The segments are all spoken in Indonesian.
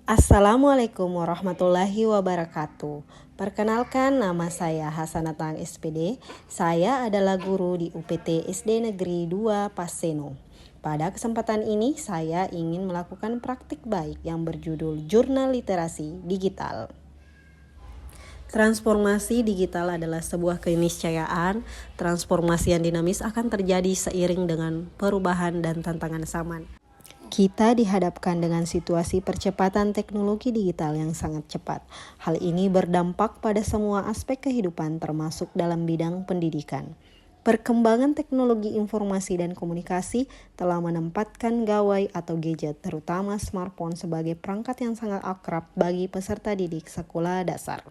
Assalamualaikum warahmatullahi wabarakatuh. Perkenalkan, nama saya Hasanatang SPD. Saya adalah guru di UPT SD Negeri 2 Paseno. Pada kesempatan ini saya ingin melakukan praktik baik yang berjudul Jurnal Literasi Digital. Transformasi digital adalah sebuah keniscayaan. Transformasi yang dinamis akan terjadi seiring dengan perubahan dan tantangan zaman. Kita dihadapkan dengan situasi percepatan teknologi digital yang sangat cepat. Hal ini berdampak pada semua aspek kehidupan termasuk dalam bidang pendidikan. Perkembangan teknologi informasi dan komunikasi telah menempatkan gawai atau gadget, terutama smartphone, sebagai perangkat yang sangat akrab bagi peserta didik sekolah dasar.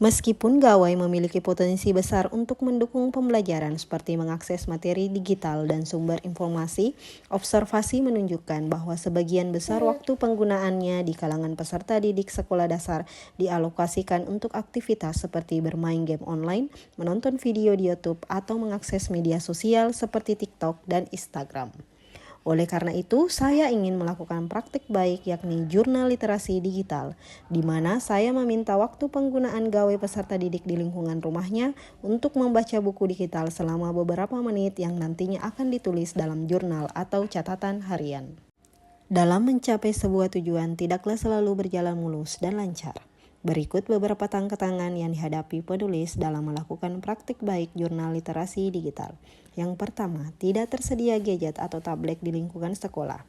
Meskipun gawai memiliki potensi besar untuk mendukung pembelajaran seperti mengakses materi digital dan sumber informasi, observasi menunjukkan bahwa sebagian besar waktu penggunaannya di kalangan peserta didik sekolah dasar dialokasikan untuk aktivitas seperti bermain game online, menonton video di YouTube, atau mengakses media sosial seperti TikTok dan Instagram. Oleh karena itu, saya ingin melakukan praktik baik yakni jurnal literasi digital, di mana saya meminta waktu penggunaan gawai peserta didik di lingkungan rumahnya untuk membaca buku digital selama beberapa menit yang nantinya akan ditulis dalam jurnal atau catatan harian. Dalam mencapai sebuah tujuan tidaklah selalu berjalan mulus dan lancar. Berikut beberapa tantangan yang dihadapi penulis dalam melakukan praktik baik jurnal literasi digital. Yang pertama, tidak tersedia gadget atau tablet di lingkungan sekolah.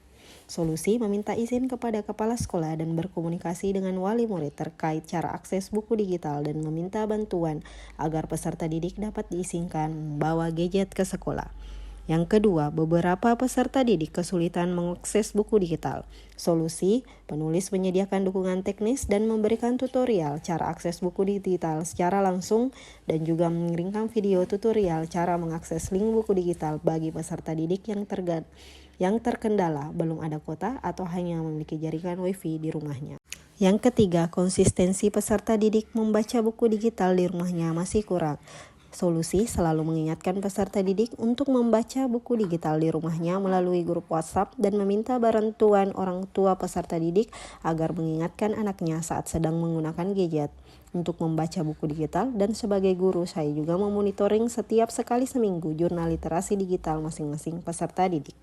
Solusi meminta izin kepada kepala sekolah dan berkomunikasi dengan wali murid terkait cara akses buku digital dan meminta bantuan agar peserta didik dapat diizinkan membawa gadget ke sekolah. Yang kedua, beberapa peserta didik kesulitan mengakses buku digital. Solusi, penulis menyediakan dukungan teknis dan memberikan tutorial cara akses buku digital secara langsung dan juga mengirimkan video tutorial cara mengakses link buku digital bagi peserta didik yang terkendala belum ada kuota atau hanya memiliki jaringan wifi di rumahnya. Yang ketiga, konsistensi peserta didik membaca buku digital di rumahnya masih kurang. Solusi selalu mengingatkan peserta didik untuk membaca buku digital di rumahnya melalui grup WhatsApp dan meminta bantuan orang tua peserta didik agar mengingatkan anaknya saat sedang menggunakan gadget untuk membaca buku digital. Dan sebagai guru, saya juga memonitoring setiap sekali seminggu jurnal literasi digital masing-masing peserta didik.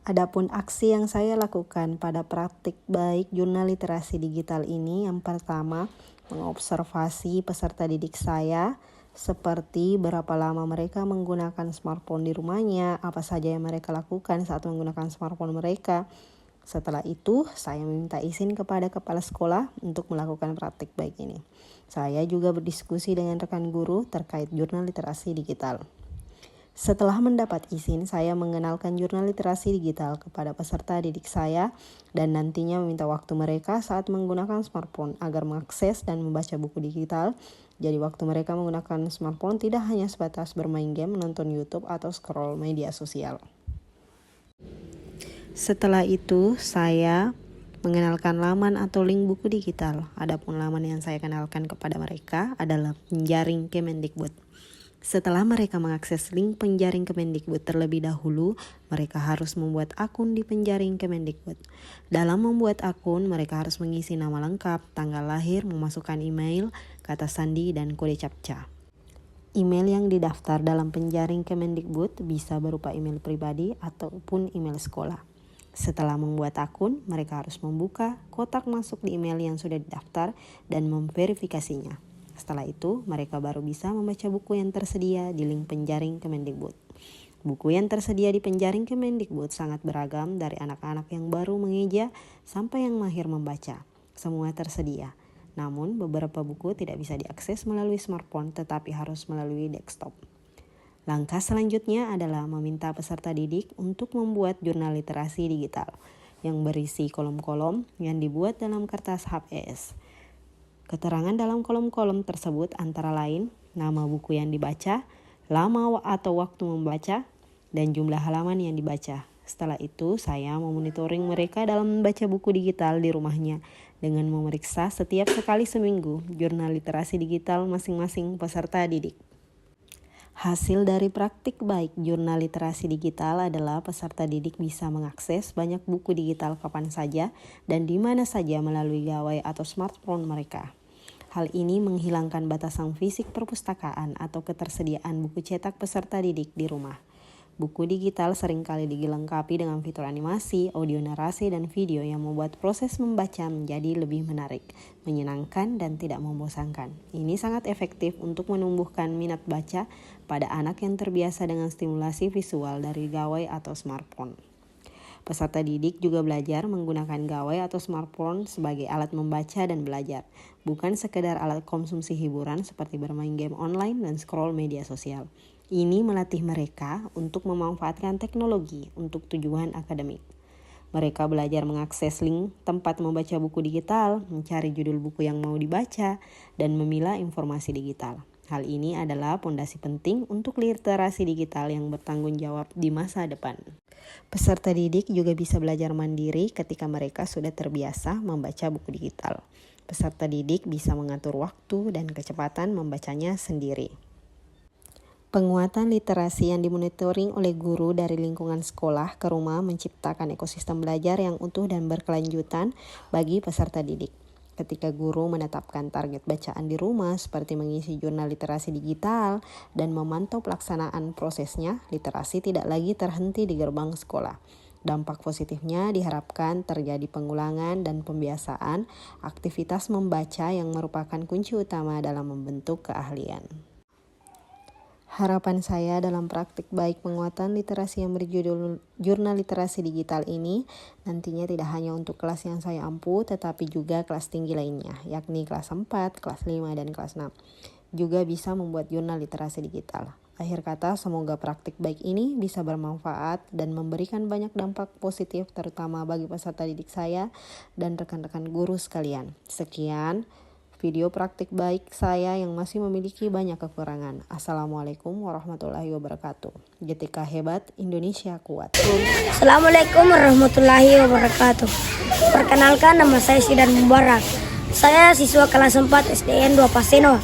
Adapun aksi yang saya lakukan pada praktik baik jurnal literasi digital ini, yang pertama, mengobservasi peserta didik saya, seperti berapa lama mereka menggunakan smartphone di rumahnya, apa saja yang mereka lakukan saat menggunakan smartphone mereka. Setelah itu, saya meminta izin kepada kepala sekolah untuk melakukan praktik baik ini. Saya juga berdiskusi dengan rekan guru terkait jurnal literasi digital. Setelah mendapat izin, saya mengenalkan jurnal literasi digital kepada peserta didik saya dan nantinya meminta waktu mereka saat menggunakan smartphone agar mengakses dan membaca buku digital. Jadi waktu mereka menggunakan smartphone tidak hanya sebatas bermain game, menonton YouTube, atau scroll media sosial. Setelah itu, saya mengenalkan laman atau link buku digital. Adapun laman yang saya kenalkan kepada mereka adalah penjaring Kemendikbud. Setelah mereka mengakses link penjaring Kemendikbud terlebih dahulu, mereka harus membuat akun di penjaring Kemendikbud. Dalam membuat akun, mereka harus mengisi nama lengkap, tanggal lahir, memasukkan email, kata sandi, dan kode captcha. Email yang didaftar dalam penjaring Kemendikbud bisa berupa email pribadi ataupun email sekolah. Setelah membuat akun, mereka harus membuka kotak masuk di email yang sudah didaftar dan memverifikasinya. Setelah itu, mereka baru bisa membaca buku yang tersedia di link penjaring Kemendikbud. Buku yang tersedia di penjaring Kemendikbud sangat beragam, dari anak-anak yang baru mengeja sampai yang mahir membaca. Semua tersedia. Namun, beberapa buku tidak bisa diakses melalui smartphone tetapi harus melalui desktop. Langkah selanjutnya adalah meminta peserta didik untuk membuat jurnal literasi digital yang berisi kolom-kolom yang dibuat dalam kertas HPS. Keterangan dalam kolom-kolom tersebut antara lain nama buku yang dibaca, lama atau waktu membaca, dan jumlah halaman yang dibaca. Setelah itu, saya memonitoring mereka dalam membaca buku digital di rumahnya dengan memeriksa setiap sekali seminggu jurnal literasi digital masing-masing peserta didik. Hasil dari praktik baik jurnal literasi digital adalah peserta didik bisa mengakses banyak buku digital kapan saja dan di mana saja melalui gawai atau smartphone mereka. Hal ini menghilangkan batasan fisik perpustakaan atau ketersediaan buku cetak peserta didik di rumah. Buku digital seringkali dilengkapi dengan fitur animasi, audio narasi, dan video yang membuat proses membaca menjadi lebih menarik, menyenangkan, dan tidak membosankan. Ini sangat efektif untuk menumbuhkan minat baca pada anak yang terbiasa dengan stimulasi visual dari gawai atau smartphone. Peserta didik juga belajar menggunakan gawai atau smartphone sebagai alat membaca dan belajar, bukan sekedar alat konsumsi hiburan seperti bermain game online dan scroll media sosial. Ini melatih mereka untuk memanfaatkan teknologi untuk tujuan akademik. Mereka belajar mengakses link tempat membaca buku digital, mencari judul buku yang mau dibaca, dan memilah informasi digital. Hal ini adalah fondasi penting untuk literasi digital yang bertanggung jawab di masa depan. Peserta didik juga bisa belajar mandiri ketika mereka sudah terbiasa membaca buku digital. Peserta didik bisa mengatur waktu dan kecepatan membacanya sendiri. Penguatan literasi yang dimonitoring oleh guru dari lingkungan sekolah ke rumah menciptakan ekosistem belajar yang utuh dan berkelanjutan bagi peserta didik. Ketika guru menetapkan target bacaan di rumah seperti mengisi jurnal literasi digital dan memantau pelaksanaan prosesnya, literasi tidak lagi terhenti di gerbang sekolah. Dampak positifnya diharapkan terjadi pengulangan dan pembiasaan aktivitas membaca yang merupakan kunci utama dalam membentuk keahlian. Harapan saya dalam praktik baik penguatan literasi yang berjudul Jurnal Literasi Digital ini nantinya tidak hanya untuk kelas yang saya ampu tetapi juga kelas tinggi lainnya, yakni kelas 4, kelas 5, dan kelas 6. Juga bisa membuat jurnal literasi digital. Akhir kata, semoga praktik baik ini bisa bermanfaat dan memberikan banyak dampak positif terutama bagi peserta didik saya dan rekan-rekan guru sekalian. Sekian video praktik baik saya yang masih memiliki banyak kekurangan. Assalamualaikum warahmatullahi wabarakatuh. GTK hebat, Indonesia kuat. Assalamualaikum warahmatullahi wabarakatuh. Perkenalkan, nama saya Sidan Mubarak. Saya siswa kelas 4 SDN 2 Paseno.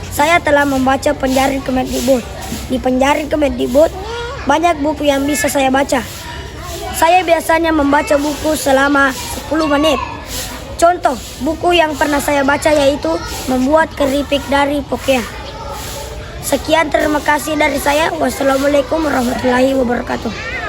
Saya telah membaca Penjarin Kemendikbud. Di Penjarin Kemendikbud banyak buku yang bisa saya baca. Saya biasanya membaca buku selama 10 menit. Contoh, buku yang pernah saya baca yaitu Membuat Keripik dari Pokea. Sekian, terima kasih dari saya. Wassalamualaikum warahmatullahi wabarakatuh.